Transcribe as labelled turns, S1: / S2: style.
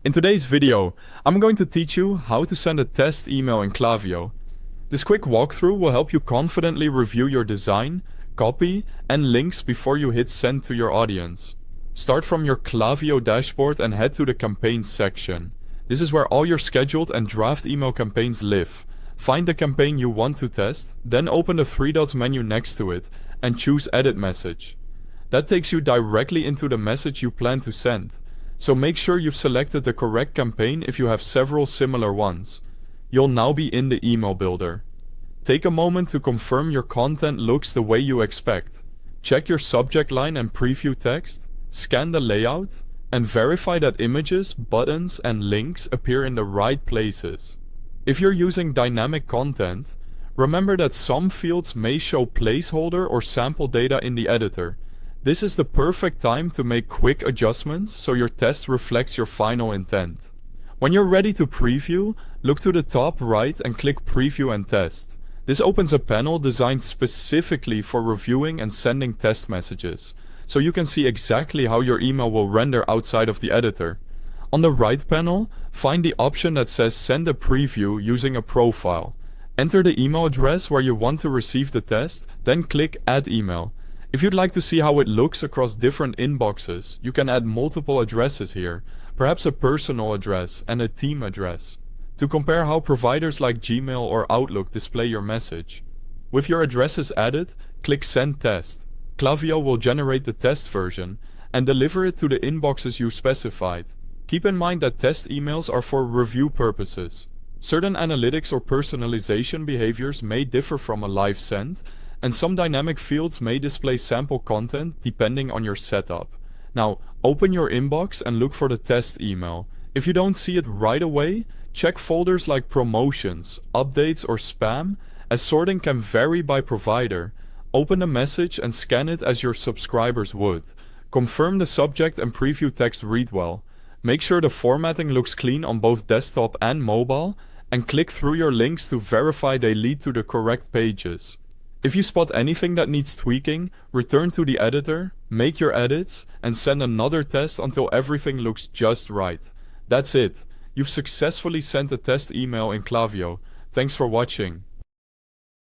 S1: In today's video, I'm going to teach you how to send a test email in Klaviyo. This quick walkthrough will help you confidently review your design, copy, and links before you hit send to your audience. Start from your Klaviyo dashboard and head to the campaigns section. This is where all your scheduled and draft email campaigns live. Find the campaign you want to test, then open the three dots menu next to it and choose Edit Message. That takes you directly into the message you plan to send. So make sure you've selected the correct campaign if you have several similar ones. You'll now be in the email builder. Take a moment to confirm your content looks the way you expect. Check your subject line and preview text, scan the layout, and verify that images, buttons, and links appear in the right places. If you're using dynamic content, remember that some fields may show placeholder or sample data in the editor. This is the perfect time to make quick adjustments so your test reflects your final intent. When you're ready to preview, look to the top right and click Preview and Test. This opens a panel designed specifically for reviewing and sending test messages, so you can see exactly how your email will render outside of the editor. On the right panel, find the option that says Send a Preview using a profile. Enter the email address where you want to receive the test, then click Add Email. If you'd like to see how it looks across different inboxes, you can add multiple addresses here, perhaps a personal address and a team address, to compare how providers like Gmail or Outlook display your message. With your addresses added, click Send Test. Klaviyo will generate the test version and deliver it to the inboxes you specified. Keep in mind that test emails are for review purposes. Certain analytics or personalization behaviors may differ from a live send, and some dynamic fields may display sample content depending on your setup. Now, open your inbox and look for the test email. If you don't see it right away, check folders like Promotions, Updates, or Spam, as sorting can vary by provider. Open the message and scan it as your subscribers would. Confirm the subject and preview text read well. Make sure the formatting looks clean on both desktop and mobile, and click through your links to verify they lead to the correct pages. If you spot anything that needs tweaking, return to the editor, make your edits, and send another test until everything looks just right. That's it. You've successfully sent a test email in Klaviyo. Thanks for watching.